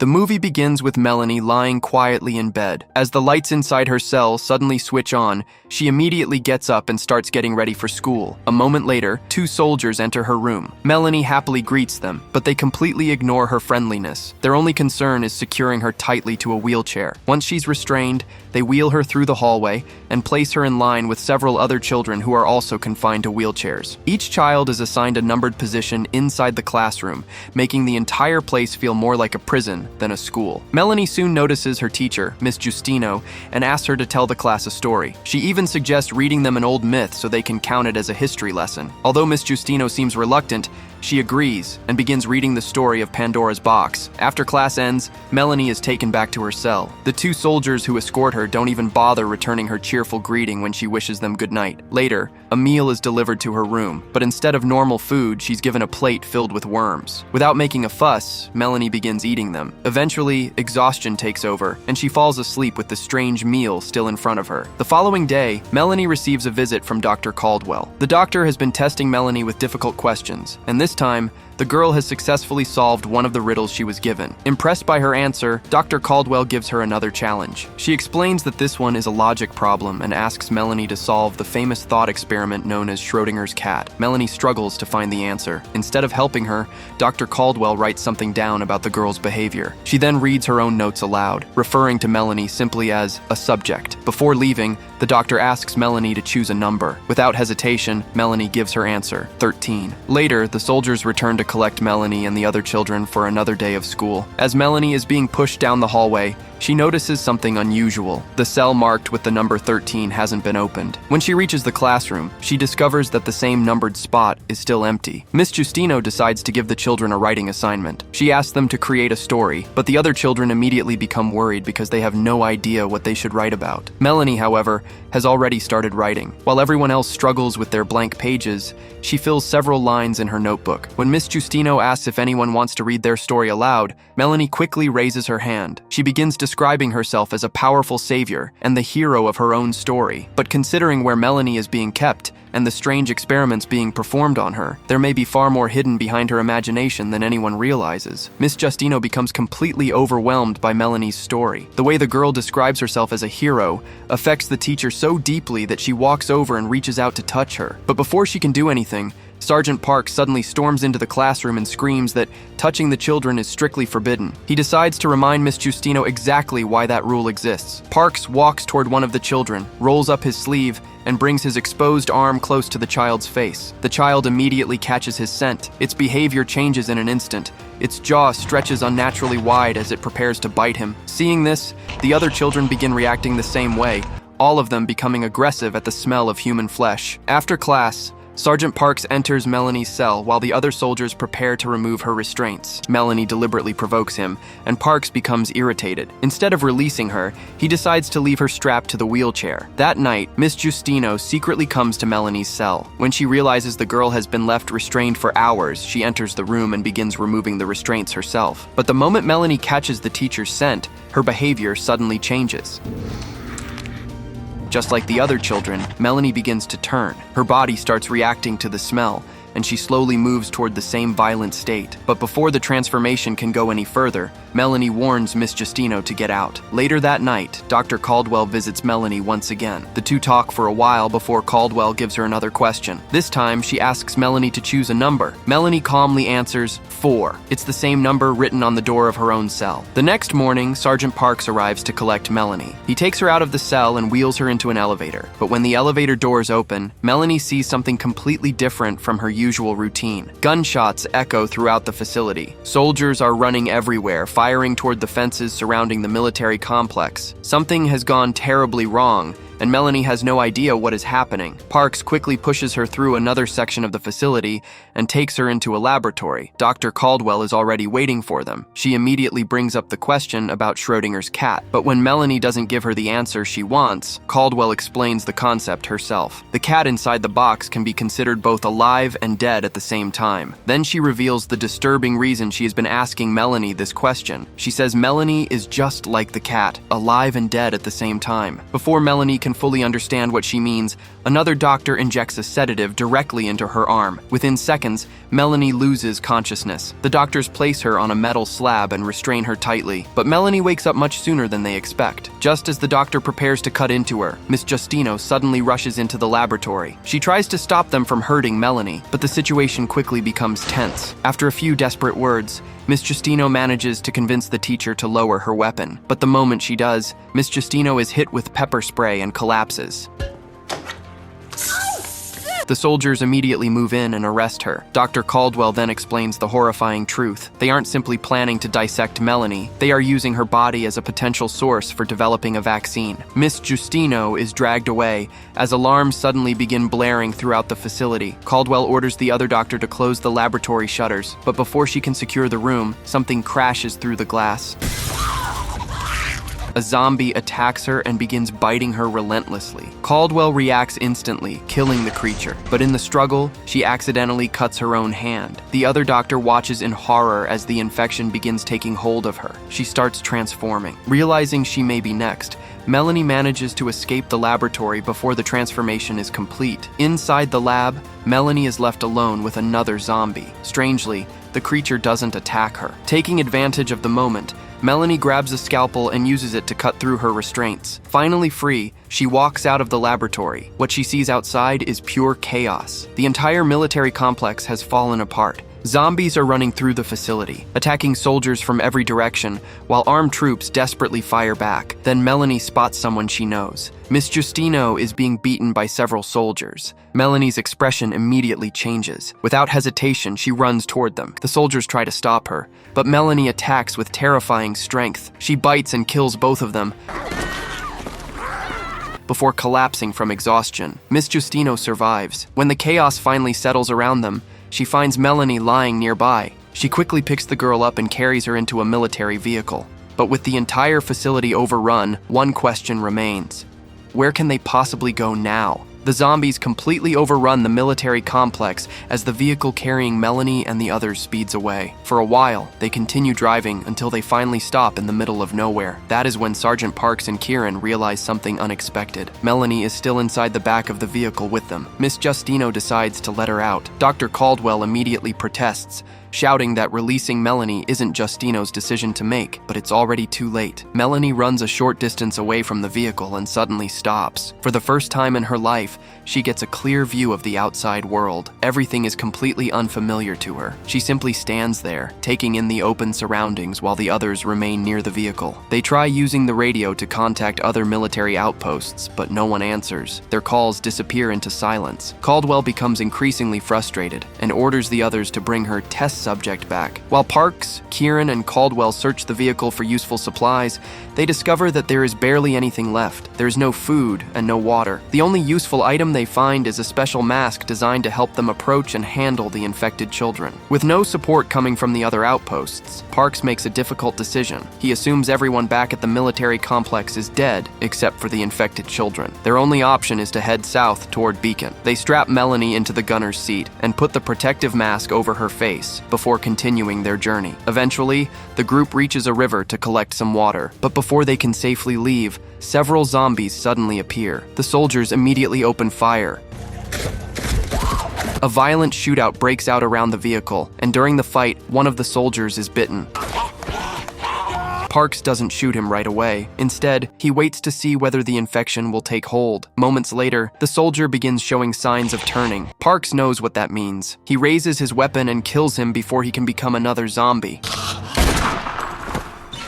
The movie begins with Melanie lying quietly in bed. As the lights inside her cell suddenly switch on, she immediately gets up and starts getting ready for school. A moment later, 2 soldiers enter her room. Melanie happily greets them, but they completely ignore her friendliness. Their only concern is securing her tightly to a wheelchair. Once she's restrained, they wheel her through the hallway and place her in line with several other children who are also confined to wheelchairs. Each child is assigned a numbered position inside the classroom, making the entire place feel more like a prison than a school. Melanie soon notices her teacher, Miss Justino, and asks her to tell the class a story. She even suggests reading them an old myth so they can count it as a history lesson. Although Miss Justino seems reluctant, she agrees and begins reading the story of Pandora's box. After class ends, Melanie is taken back to her cell. The 2 soldiers who escort her don't even bother returning her cheerful greeting when she wishes them good night. Later, a meal is delivered to her room, but instead of normal food, she's given a plate filled with worms. Without making a fuss, Melanie begins eating them. Eventually, exhaustion takes over, and she falls asleep with the strange meal still in front of her. The following day, Melanie receives a visit from Dr. Caldwell. The doctor has been testing Melanie with difficult questions, and this time, the girl has successfully solved one of the riddles she was given. Impressed by her answer, Dr. Caldwell gives her another challenge. She explains that this one is a logic problem and asks Melanie to solve the famous thought experiment known as Schrodinger's cat. Melanie struggles to find the answer. Instead of helping her, Dr. Caldwell writes something down about the girl's behavior. She then reads her own notes aloud, referring to Melanie simply as a subject. Before leaving, the doctor asks Melanie to choose a number. Without hesitation, Melanie gives her answer, 13. Later, the soldiers return to collect Melanie and the other children for another day of school. As Melanie is being pushed down the hallway, she notices something unusual. The cell marked with the number 13 hasn't been opened. When she reaches the classroom, she discovers that the same numbered spot is still empty. Miss Justino decides to give the children a writing assignment. She asks them to create a story, but the other children immediately become worried because they have no idea what they should write about. Melanie, however, has already started writing. While everyone else struggles with their blank pages, she fills several lines in her notebook. When Miss Justino asks if anyone wants to read their story aloud, Melanie quickly raises her hand. She begins describing herself as a powerful savior and the hero of her own story. But considering where Melanie is being kept and the strange experiments being performed on her, there may be far more hidden behind her imagination than anyone realizes. Miss Justino becomes completely overwhelmed by Melanie's story. The way the girl describes herself as a hero affects the teacher so deeply that she walks over and reaches out to touch her. But before she can do anything, Sergeant Parks suddenly storms into the classroom and screams that touching the children is strictly forbidden. He decides to remind Miss Justino exactly why that rule exists. Parks walks toward one of the children, rolls up his sleeve, and brings his exposed arm close to the child's face. The child immediately catches his scent. Its behavior changes in an instant. Its jaw stretches unnaturally wide as it prepares to bite him. Seeing this, the other children begin reacting the same way, all of them becoming aggressive at the smell of human flesh. After class, Sergeant Parks enters Melanie's cell while the other soldiers prepare to remove her restraints. Melanie deliberately provokes him, and Parks becomes irritated. Instead of releasing her, he decides to leave her strapped to the wheelchair. That night, Miss Justino secretly comes to Melanie's cell. When she realizes the girl has been left restrained for hours, she enters the room and begins removing the restraints herself. But the moment Melanie catches the teacher's scent, her behavior suddenly changes. Just like the other children, Melanie begins to turn. Her body starts reacting to the smell, and she slowly moves toward the same violent state. But before the transformation can go any further, Melanie warns Miss Justino to get out. Later that night, Dr. Caldwell visits Melanie once again. The two talk for a while before Caldwell gives her another question. This time, she asks Melanie to choose a number. Melanie calmly answers 4. It's the same number written on the door of her own cell. The next morning, Sergeant Parks arrives to collect Melanie. He takes her out of the cell and wheels her into an elevator. But when the elevator doors open, Melanie sees something completely different from her usual routine. Gunshots echo throughout the facility. Soldiers are running everywhere, firing toward the fences surrounding the military complex. Something has gone terribly wrong, and Melanie has no idea what is happening. Parks quickly pushes her through another section of the facility and takes her into a laboratory. Dr. Caldwell is already waiting for them. She immediately brings up the question about Schrodinger's cat, but when Melanie doesn't give her the answer she wants, Caldwell explains the concept herself. The cat inside the box can be considered both alive and dead at the same time. Then she reveals the disturbing reason she has been asking Melanie this question. She says Melanie is just like the cat, alive and dead at the same time. Before Melanie can doesn't fully understand what she means, another doctor injects a sedative directly into her arm. Within seconds, Melanie loses consciousness. The doctors place her on a metal slab and restrain her tightly, but Melanie wakes up much sooner than they expect. Just as the doctor prepares to cut into her, Miss Justino suddenly rushes into the laboratory. She tries to stop them from hurting Melanie, but the situation quickly becomes tense. After a few desperate words, Miss Justino manages to convince the teacher to lower her weapon, but the moment she does, Miss Justino is hit with pepper spray and collapses. The soldiers immediately move in and arrest her. Dr. Caldwell then explains the horrifying truth. They aren't simply planning to dissect Melanie, they are using her body as a potential source for developing a vaccine. Miss Justino is dragged away as alarms suddenly begin blaring throughout the facility. Caldwell orders the other doctor to close the laboratory shutters, but before she can secure the room, something crashes through the glass. A zombie attacks her and begins biting her relentlessly. Caldwell reacts instantly, killing the creature, but in the struggle, she accidentally cuts her own hand. The other doctor watches in horror as the infection begins taking hold of her. She starts transforming. Realizing she may be next, Melanie manages to escape the laboratory before the transformation is complete. Inside the lab, Melanie is left alone with another zombie. Strangely, the creature doesn't attack her. Taking advantage of the moment, Melanie grabs a scalpel and uses it to cut through her restraints. Finally free, she walks out of the laboratory. What she sees outside is pure chaos. The entire military complex has fallen apart. Zombies are running through the facility, attacking soldiers from every direction, while armed troops desperately fire back. Then Melanie spots someone she knows. Miss Justino is being beaten by several soldiers. Melanie's expression immediately changes. Without hesitation, she runs toward them. The soldiers try to stop her, but Melanie attacks with terrifying strength. She bites and kills both of them before collapsing from exhaustion. Miss Justino survives. When the chaos finally settles around them, she finds Melanie lying nearby. She quickly picks the girl up and carries her into a military vehicle. But with the entire facility overrun, one question remains. Where can they possibly go now? The zombies completely overrun the military complex as the vehicle carrying Melanie and the others speeds away. For a while, they continue driving until they finally stop in the middle of nowhere. That is when Sergeant Parks and Kieran realize something unexpected. Melanie is still inside the back of the vehicle with them. Miss Justino decides to let her out. Dr. Caldwell immediately protests, shouting that releasing Melanie isn't Justino's decision to make, but it's already too late. Melanie runs a short distance away from the vehicle and suddenly stops. For the first time in her life, she gets a clear view of the outside world. Everything is completely unfamiliar to her. She simply stands there, taking in the open surroundings while the others remain near the vehicle. They try using the radio to contact other military outposts, but no one answers. Their calls disappear into silence. Caldwell becomes increasingly frustrated and orders the others to bring her test subject back. While Parks, Kieran, and Caldwell search the vehicle for useful supplies, they discover that there is barely anything left. There's no food and no water. The only useful item they find is a special mask designed to help them approach and handle the infected children. With no support coming from the other outposts, Parks makes a difficult decision. He assumes everyone back at the military complex is dead, except for the infected children. Their only option is to head south toward Beacon. They strap Melanie into the gunner's seat and put the protective mask over her face before continuing their journey. Eventually, the group reaches a river to collect some water, but before they can safely leave, several zombies suddenly appear. The soldiers immediately open fire. A violent shootout breaks out around the vehicle, and during the fight, one of the soldiers is bitten. Parks doesn't shoot him right away. Instead, he waits to see whether the infection will take hold. Moments later, the soldier begins showing signs of turning. Parks knows what that means. He raises his weapon and kills him before he can become another zombie.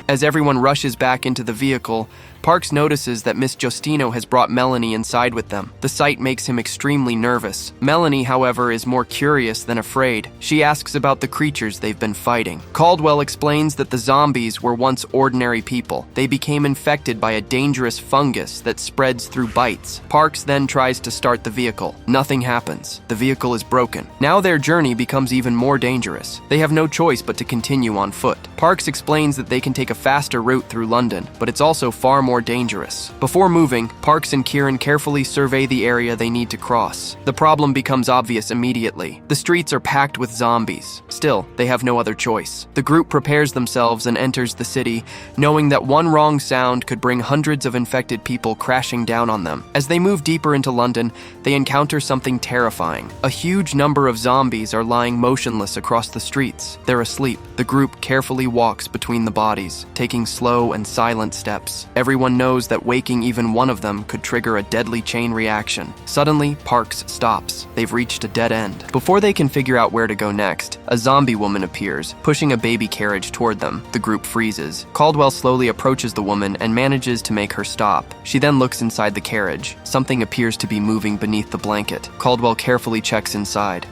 As everyone rushes back into the vehicle, Parks notices that Miss Justino has brought Melanie inside with them. The sight makes him extremely nervous. Melanie, however, is more curious than afraid. She asks about the creatures they've been fighting. Caldwell explains that the zombies were once ordinary people. They became infected by a dangerous fungus that spreads through bites. Parks then tries to start the vehicle. Nothing happens. The vehicle is broken. Now their journey becomes even more dangerous. They have no choice but to continue on foot. Parks explains that they can take a a faster route through London, but it's also far more dangerous. Before moving, Parks and Kieran carefully survey the area they need to cross. The problem becomes obvious immediately. The streets are packed with zombies. Still, they have no other choice. The group prepares themselves and enters the city, knowing that one wrong sound could bring hundreds of infected people crashing down on them. As they move deeper into London, they encounter something terrifying. A huge number of zombies are lying motionless across the streets. They're asleep. The group carefully walks between the bodies, taking slow and silent steps. Everyone knows that waking even one of them could trigger a deadly chain reaction. Suddenly, Parks stops. They've reached a dead end. Before they can figure out where to go next, a zombie woman appears, pushing a baby carriage toward them. The group freezes. Caldwell slowly approaches the woman and manages to make her stop. She then looks inside the carriage. Something appears to be moving beneath the blanket. Caldwell carefully checks inside.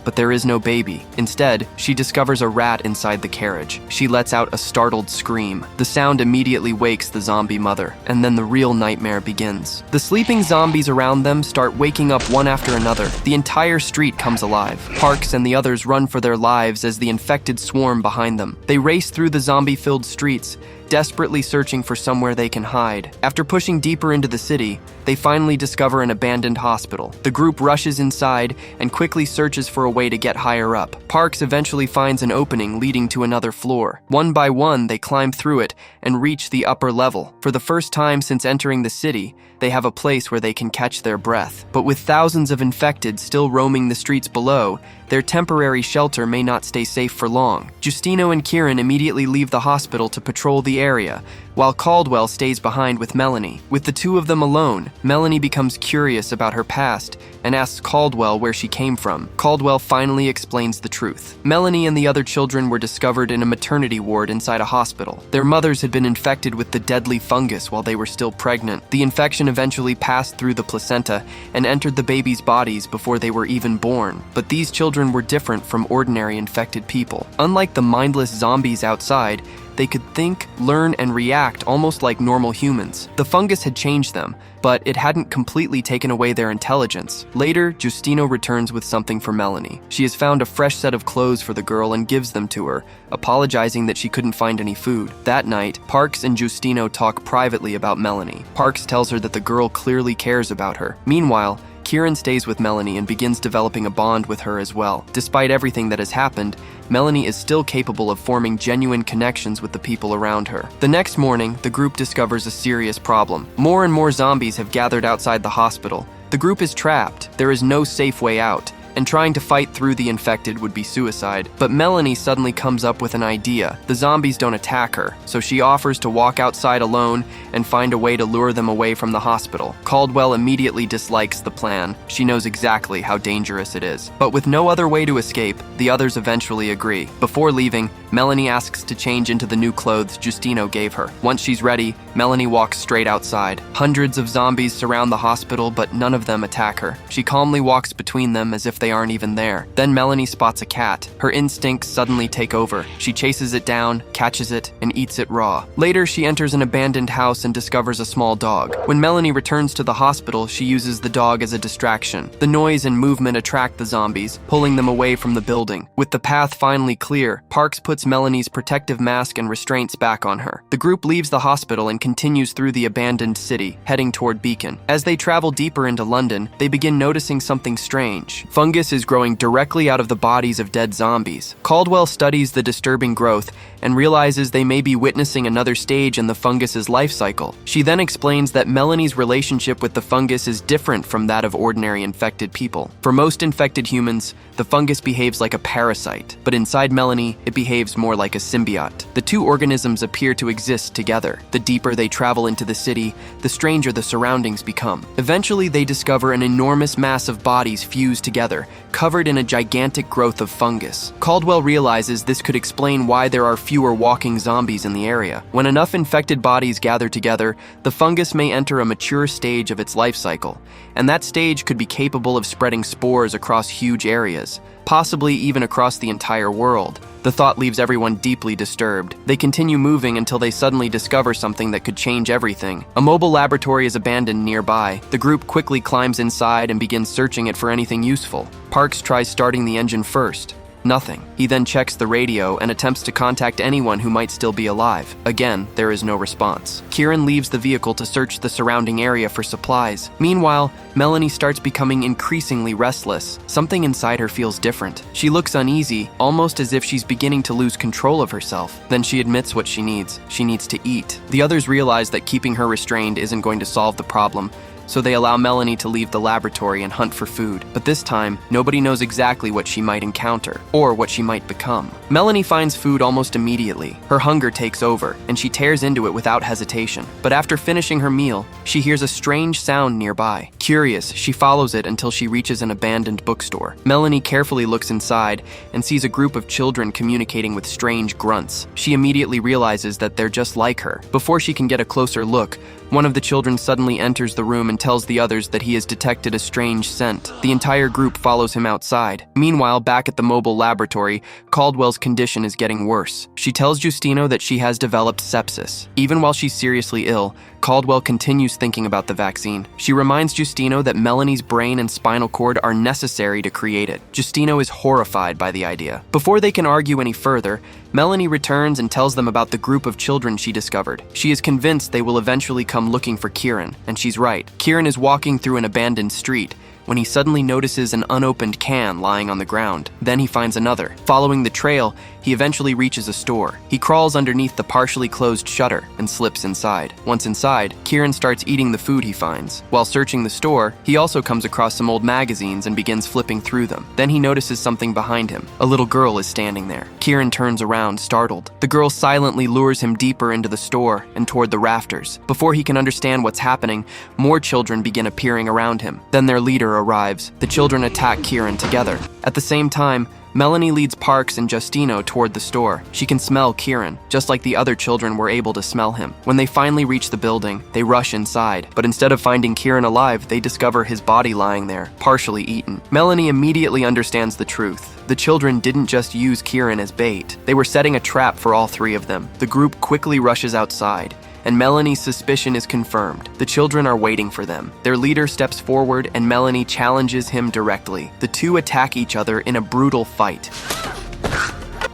But there is no baby. Instead, she discovers a rat inside the carriage. She lets out a startled scream. The sound immediately wakes the zombie mother, and then the real nightmare begins. The sleeping zombies around them start waking up one after another. The entire street comes alive. Parks and the others run for their lives as the infected swarm behind them. They race through the zombie-filled streets, desperately searching for somewhere they can hide. After pushing deeper into the city, they finally discover an abandoned hospital. The group rushes inside and quickly searches for a way to get higher up. Parks eventually finds an opening leading to another floor. One by one, they climb through it and reach the upper level. For the first time since entering the city, they have a place where they can catch their breath. But with thousands of infected still roaming the streets below, their temporary shelter may not stay safe for long. Justino and Kieran immediately leave the hospital to patrol the area, while Caldwell stays behind with Melanie. With the two of them alone, Melanie becomes curious about her past and asks Caldwell where she came from. Caldwell finally explains the truth. Melanie and the other children were discovered in a maternity ward inside a hospital. Their mothers had been infected with the deadly fungus while they were still pregnant. The infection eventually passed through the placenta and entered the babies' bodies before they were even born. But these children were different from ordinary infected people. Unlike the mindless zombies outside, they could think, learn, and react almost like normal humans. The fungus had changed them, but it hadn't completely taken away their intelligence. Later, Justino returns with something for Melanie. She has found a fresh set of clothes for the girl and gives them to her, apologizing that she couldn't find any food. That night, Parks and Justino talk privately about Melanie. Parks tells her that the girl clearly cares about her. Meanwhile, Kieran stays with Melanie and begins developing a bond with her as well. Despite everything that has happened, Melanie is still capable of forming genuine connections with the people around her. The next morning, the group discovers a serious problem. More and more zombies have gathered outside the hospital. The group is trapped. There is no safe way out, and trying to fight through the infected would be suicide. But Melanie suddenly comes up with an idea. The zombies don't attack her, so she offers to walk outside alone and find a way to lure them away from the hospital. Caldwell immediately dislikes the plan. She knows exactly how dangerous it is. But with no other way to escape, the others eventually agree. Before leaving, Melanie asks to change into the new clothes Justino gave her. Once she's ready, Melanie walks straight outside. Hundreds of zombies surround the hospital, but none of them attack her. She calmly walks between them as if they aren't even there. Then Melanie spots a cat. Her instincts suddenly take over. She chases it down, catches it, and eats it raw. Later, she enters an abandoned house and discovers a small dog. When Melanie returns to the hospital, she uses the dog as a distraction. The noise and movement attract the zombies, pulling them away from the building. With the path finally clear, Parks puts Melanie's protective mask and restraints back on her. The group leaves the hospital and continues through the abandoned city, heading toward Beacon. As they travel deeper into London, they begin noticing something strange. Fungus is growing directly out of the bodies of dead zombies. Caldwell studies the disturbing growth and realizes they may be witnessing another stage in the fungus's life cycle. She then explains that Melanie's relationship with the fungus is different from that of ordinary infected people. For most infected humans, the fungus behaves like a parasite, but inside Melanie, it behaves more like a symbiote. The two organisms appear to exist together. The deeper they travel into the city, the stranger the surroundings become. Eventually, they discover an enormous mass of bodies fused together, covered in a gigantic growth of fungus. Caldwell realizes this could explain why there are fewer walking zombies in the area. When enough infected bodies gather together, the fungus may enter a mature stage of its life cycle, and that stage could be capable of spreading spores across huge areas, possibly even across the entire world. The thought leaves everyone deeply disturbed. They continue moving until they suddenly discover something that could change everything. A mobile laboratory is abandoned nearby. The group quickly climbs inside and begins searching it for anything useful. Parks tries starting the engine first. Nothing. He then checks the radio and attempts to contact anyone who might still be alive. Again, there is no response. Kieran leaves the vehicle to search the surrounding area for supplies. Meanwhile, Melanie starts becoming increasingly restless. Something inside her feels different. She looks uneasy, almost as if she's beginning to lose control of herself. Then she admits what she needs. She needs to eat. The others realize that keeping her restrained isn't going to solve the problem, so they allow Melanie to leave the laboratory and hunt for food. But this time, nobody knows exactly what she might encounter, or what she might become. Melanie finds food almost immediately. Her hunger takes over, and she tears into it without hesitation. But after finishing her meal, she hears a strange sound nearby. Curious, she follows it until she reaches an abandoned bookstore. Melanie carefully looks inside and sees a group of children communicating with strange grunts. She immediately realizes that they're just like her. Before she can get a closer look, one of the children suddenly enters the room and tells the others that he has detected a strange scent. The entire group follows him outside. Meanwhile, back at the mobile laboratory, Caldwell's condition is getting worse. She tells Justino that she has developed sepsis. Even while she's seriously ill, Caldwell continues thinking about the vaccine. She reminds Justino that Melanie's brain and spinal cord are necessary to create it. Justino is horrified by the idea. Before they can argue any further, Melanie returns and tells them about the group of children she discovered. She is convinced they will eventually come looking for Kieran, and she's right. Kieran is walking through an abandoned street when he suddenly notices an unopened can lying on the ground. Then he finds another. Following the trail, he eventually reaches a store. He crawls underneath the partially closed shutter and slips inside. Once inside, Kieran starts eating the food he finds. While searching the store, he also comes across some old magazines and begins flipping through them. Then he notices something behind him. A little girl is standing there. Kieran turns around, startled. The girl silently lures him deeper into the store and toward the rafters. Before he can understand what's happening, more children begin appearing around him. Then their leader arrives. The children attack Kieran together. At the same time, Melanie leads Parks and Justino toward the store. She can smell Kieran, just like the other children were able to smell him. When they finally reach the building, they rush inside. But instead of finding Kieran alive, they discover his body lying there, partially eaten. Melanie immediately understands the truth. The children didn't just use Kieran as bait. They were setting a trap for all three of them. The group quickly rushes outside, and Melanie's suspicion is confirmed. The children are waiting for them. Their leader steps forward and Melanie challenges him directly. The two attack each other in a brutal fight.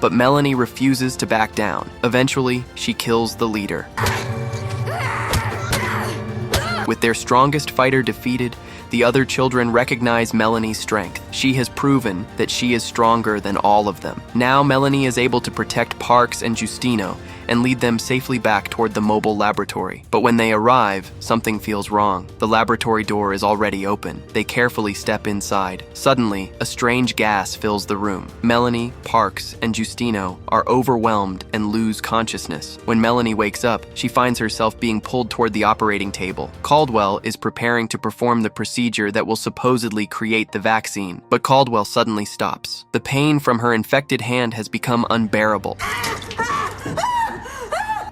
But Melanie refuses to back down. Eventually, she kills the leader. With their strongest fighter defeated, the other children recognize Melanie's strength. She has proven that she is stronger than all of them. Now Melanie is able to protect Parks and Justino and lead them safely back toward the mobile laboratory. But when they arrive, something feels wrong. The laboratory door is already open. They carefully step inside. Suddenly, a strange gas fills the room. Melanie, Parks, and Justino are overwhelmed and lose consciousness. When Melanie wakes up, she finds herself being pulled toward the operating table. Caldwell is preparing to perform the procedure that will supposedly create the vaccine, but Caldwell suddenly stops. The pain from her infected hand has become unbearable.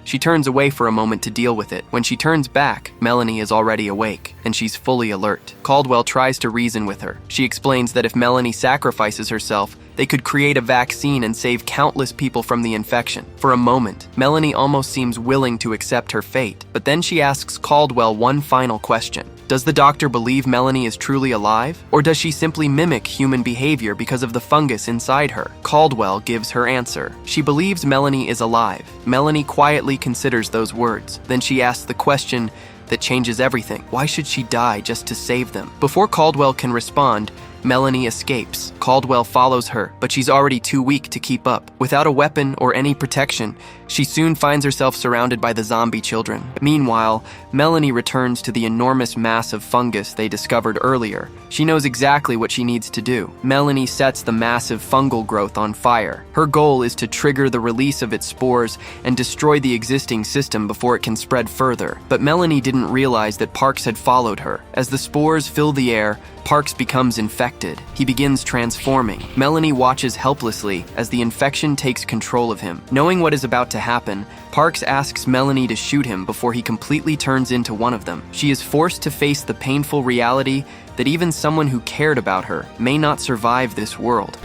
She turns away for a moment to deal with it. When she turns back, Melanie is already awake, and she's fully alert. Caldwell tries to reason with her. She explains that if Melanie sacrifices herself, they could create a vaccine and save countless people from the infection. For a moment, Melanie almost seems willing to accept her fate, but then she asks Caldwell one final question. Does the doctor believe Melanie is truly alive, or does she simply mimic human behavior because of the fungus inside her? Caldwell gives her answer. She believes Melanie is alive. Melanie quietly considers those words. Then she asks the question that changes everything. Why should she die just to save them? Before Caldwell can respond, Melanie escapes. Caldwell follows her, but she's already too weak to keep up. Without a weapon or any protection, she soon finds herself surrounded by the zombie children. Meanwhile, Melanie returns to the enormous mass of fungus they discovered earlier. She knows exactly what she needs to do. Melanie sets the massive fungal growth on fire. Her goal is to trigger the release of its spores and destroy the existing system before it can spread further. But Melanie didn't realize that Parks had followed her. As the spores fill the air, Parks becomes infected. He begins transforming. Melanie watches helplessly as the infection takes control of him. Knowing what is about to happen, Parks asks Melanie to shoot him before he completely turns into one of them. She is forced to face the painful reality that even someone who cared about her may not survive this world.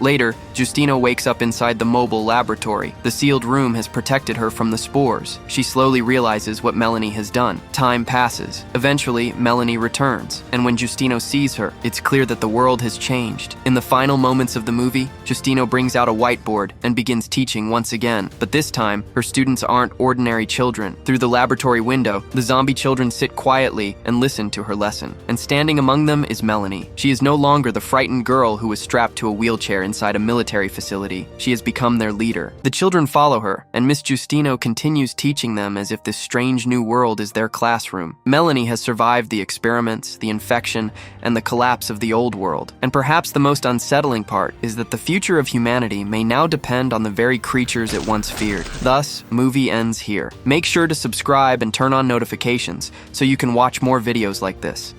Later, Justino wakes up inside the mobile laboratory. The sealed room has protected her from the spores. She slowly realizes what Melanie has done. Time passes. Eventually, Melanie returns, and when Justino sees her, it's clear that the world has changed. In the final moments of the movie, Justino brings out a whiteboard and begins teaching once again. But this time, her students aren't ordinary children. Through the laboratory window, the zombie children sit quietly and listen to her lesson. And standing among them is Melanie. She is no longer the frightened girl who was strapped to a wheelchair inside a military facility. She has become their leader. The children follow her, and Miss Justino continues teaching them as if this strange new world is their classroom. Melanie has survived the experiments, the infection, and the collapse of the old world. And perhaps the most unsettling part is that the future of humanity may now depend on the very creatures it once feared. Thus, movie ends here. Make sure to subscribe and turn on notifications so you can watch more videos like this.